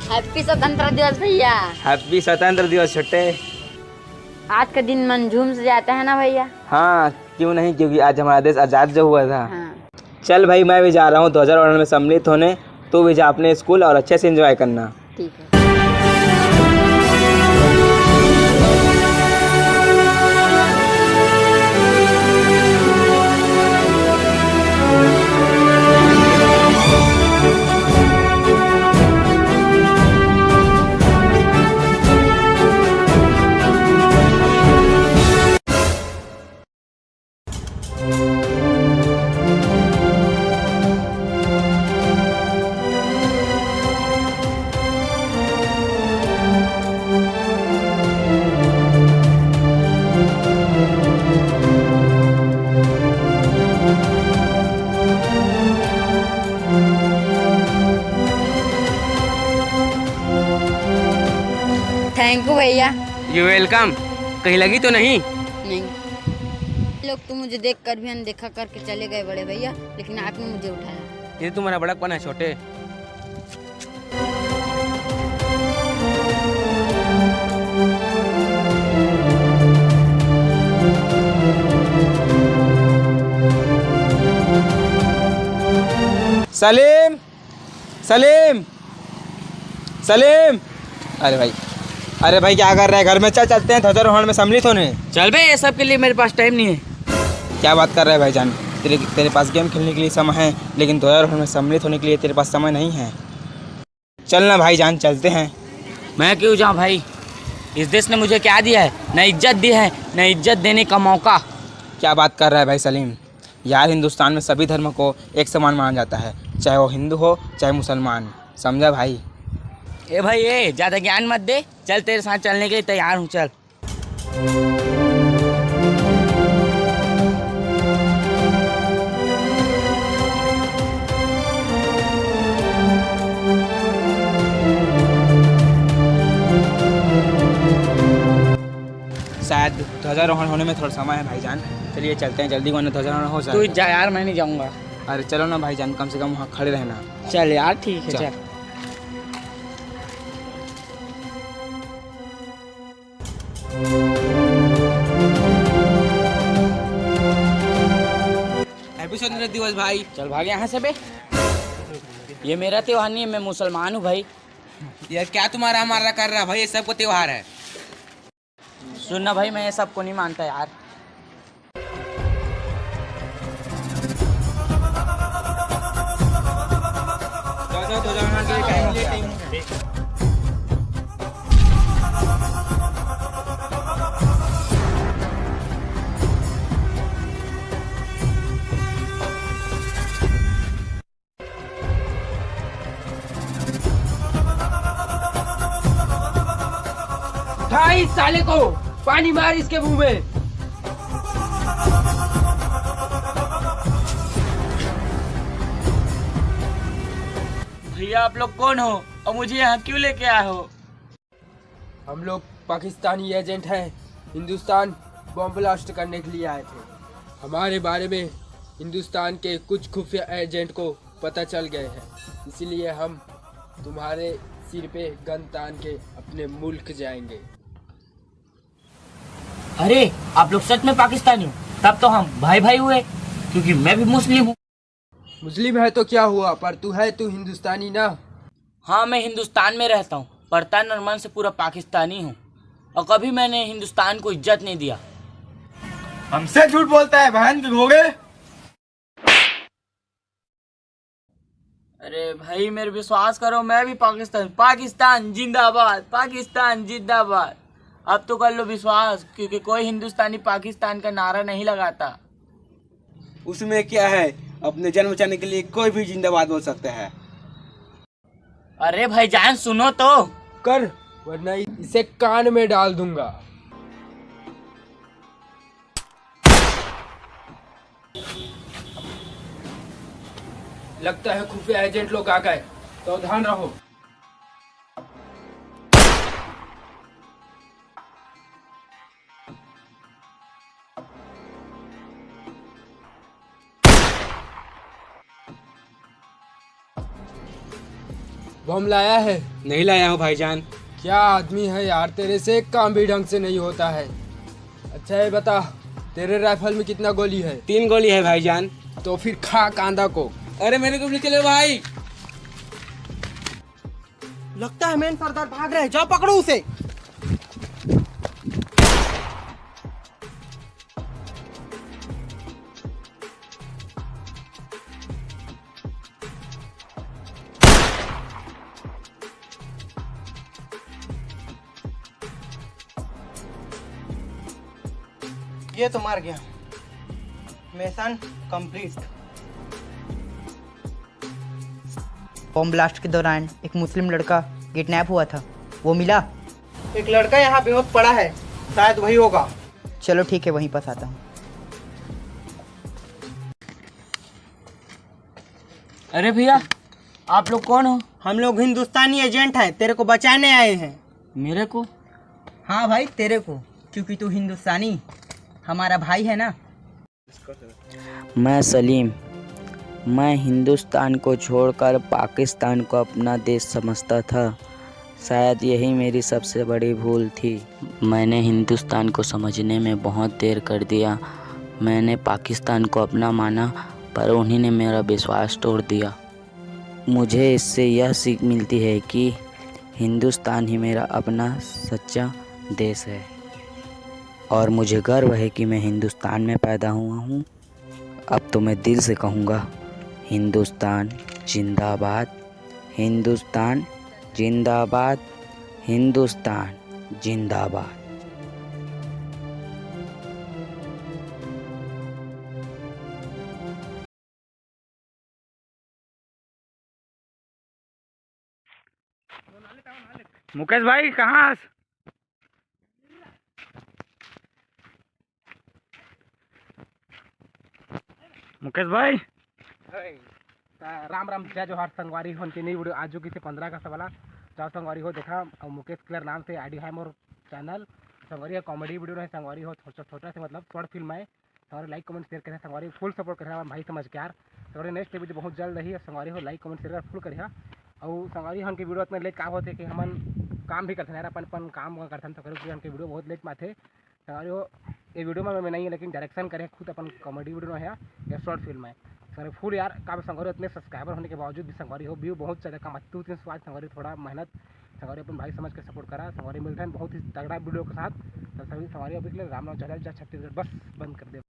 Happy स्वतंत्र दिवस भैया। हैप्पी स्वतंत्र दिवस छोटे। आज का दिन मन झूम से जाता है ना भैया। हाँ क्यों नहीं, क्योंकि आज हमारा देश आज़ाद जो हुआ था। हाँ। चल भाई मैं भी जा रहा हूँ ध्वजारोहण में सम्मिलित होने, तू भी जा अपने स्कूल और अच्छे से एंजॉय करना। ठीक है। थैंक यू भैया। You welcome. कहीं लगी तो नहीं? नहीं, लोग तो मुझे देख कर भी अनदेखा करके चले गए बड़े भैया, लेकिन आपने मुझे उठाया। ये तुम्हारा बड़ापन है छोटे। सलीम सलीम सलीम, अरे भाई क्या कर रहा है? घर में चलते हैं ध्वजारोहण में सम्मिलित होने। चल बे, ये सब के लिए मेरे पास टाइम नहीं है। क्या बात कर रहा है भाईजान? तेरे पास गेम खेलने के लिए समय है, लेकिन ध्वजारोहण में सम्मिलित होने के लिए तेरे पास समय नहीं है। चलना भाईजान, चलते हैं। मैं क्यों जाऊँ भाई? इस देश ने मुझे क्या दिया है? न इज्जत दी है, न इज्जत देने का मौका। क्या बात कर रहा है भाई सलीम? यार हिंदुस्तान में सभी धर्मों को एक समान माना जाता है, चाहे वो हिंदू हो चाहे मुसलमान, समझा भाई? ए भाई ए, ज़्यादा ज्ञान मत दे। चल तेरे साथ चलने के लिए तैयार हूँ, चल। शायद ध्वजारोहण होने में थोड़ा समय है भाईजान, चलिए चलते हैं जल्दी, वरना ध्वजारोहण हो तू जाए। जा यार, मैं नहीं जाऊँगा। अरे चलो ना भाईजान, कम से कम वहाँ खड़े रहना। चल यार ठीक है, चल। चल। हैप्पी स्वतंत्रता दिवस भाई। चल भाग यहाँ से बे। ये मेरा त्योहार नहीं है, मैं मुसलमान हूँ भाई। यार क्या तुम्हारा हमारा कर रहा है भाई? ये सबको त्योहार है। सुनना भाई, मैं ये सबको नहीं मानता यार। उठाई इस साले को, पानी मार इसके मुंह में। भैया आप लोग कौन हो और मुझे यहाँ क्यों लेके आए हो? हम लोग पाकिस्तानी एजेंट हैं, हिंदुस्तान बॉम्ब ब्लास्ट करने के लिए आए थे। हमारे बारे में हिंदुस्तान के कुछ खुफिया एजेंट को पता चल गए हैं, इसीलिए हम तुम्हारे सिर पे गन तान के अपने मुल्क जाएंगे। अरे आप लोग सच में पाकिस्तानी हो? तब तो हम भाई भाई हुए, क्योंकि मैं भी मुस्लिम हूँ। मुस्लिम है तो क्या हुआ, पर तू हिंदुस्तानी ना। हाँ मैं हिंदुस्तान में रहता हूँ, पर तन और मन से पूरा पाकिस्तानी हूँ, और कभी मैंने हिंदुस्तान को इज्जत नहीं दिया। हमसे झूठ बोलता है बहन भिगोगे। अरे भाई मेरे विश्वास करो, मैं भी पाकिस्तान जिंदाबाद, पाकिस्तान जिंदाबाद। अब तो कर लो विश्वास, क्योंकि कोई हिंदुस्तानी पाकिस्तान का नारा नहीं लगाता। उसमें क्या है, अपने जन्म बचाने के लिए कोई भी जिंदाबाद बोल सकता है। अरे भाईजान सुनो तो। कर, वरना इसे कान में डाल दूंगा। लगता है खुफिया एजेंट लोग आ गए, तो ध्यान रहो। बम लाया है? नहीं लाया हूँ भाईजान। क्या आदमी है यार, तेरे से एक काम भी ढंग से नहीं होता है। अच्छा ये बता, तेरे राइफल में कितना गोली है? 3 गोली है भाईजान। तो फिर खा कांदा को। अरे मेरे को भी चले भाई। लगता है मेन सरदार भाग रहे हैं, जाओ पकड़ो उसे। ये तो मार गया। Mission complete. बॉम्ब ब्लास्ट के दौरान एक मुस्लिम लड़का किडनैप हुआ था, वो मिला? एक लड़का यहाँ बेहोश पड़ा है, शायद वही होगा। चलो ठीक है, वहीं पास आता हूँ। अरे भैया, आप लोग कौन हो? हम लोग हिंदुस्तानी एजेंट हैं, तेरे को बचाने आए हैं। मेरे को? हाँ भाई, तेरे को, क्योंकि तू हिंदुस्तानी हमारा भाई है ना। मैं सलीम, मैं हिंदुस्तान को छोड़कर पाकिस्तान को अपना देश समझता था। शायद यही मेरी सबसे बड़ी भूल थी। मैंने हिंदुस्तान को समझने में बहुत देर कर दिया। मैंने पाकिस्तान को अपना माना, पर उन्हीं ने मेरा विश्वास तोड़ दिया। मुझे इससे यह सीख मिलती है कि हिंदुस्तान ही मेरा अपना सच्चा देश है, और मुझे गर्व है कि मैं हिंदुस्तान में पैदा हुआ हूँ। अब तो मैं दिल से कहूँगा, हिंदुस्तान जिंदाबाद, हिंदुस्तान जिंदाबाद, हिंदुस्तान जिंदाबाद। मुकेश भाई कहाँ? मुकेश भाई। राम राम, जय जोहार संगवारी हो। नई वीडियो आज जो की 15 का सवाल चार संगवारी हो देखा। और मुकेश क्लियर नाम से आईडी है मोर चैनल। संगवारी है कॉमेडी वीडियो है, संगवारी हो छोटा से मतलब शॉर्ट फिल्म है। संगवारी लाइक कमेंट शेयर करें, संगवारी फुल सपोर्ट करें भाई समझ के यार। संगवारी नेक्स्ट वीडियो बहुत जल्द रही है। संगवारी हो लाइक कमेंट शेयर फुल करें। और संगवारी हम की वीडियो इतना लेट का होते कि हम काम भी करते हैं यार, अपन काम करते हैं। तो हम की वीडियो बहुत लेट में थे। संगवारी हो ये वीडियो में मैं नहीं है, लेकिन डायरेक्शन करें खुद अपन कॉमेडी वीडियो है या शॉर्ट फिल्म है। संगवारी फुल यार काम संगवारी इतने सब्सक्राइबर होने के बावजूद भी संगवारी हो व्यू बहुत ज़्यादा कम 2-300 आज। संगवारी थोड़ा मेहनत संगवारी अपन भाई समझ के सपोर्ट करा। संगवारी मिलते हैं बहुत ही तगड़ा वीडियो के साथ। तो सभी संगवारी अभी के लिए राम राम, जय छत्तीसगढ़। बस बंद कर दे।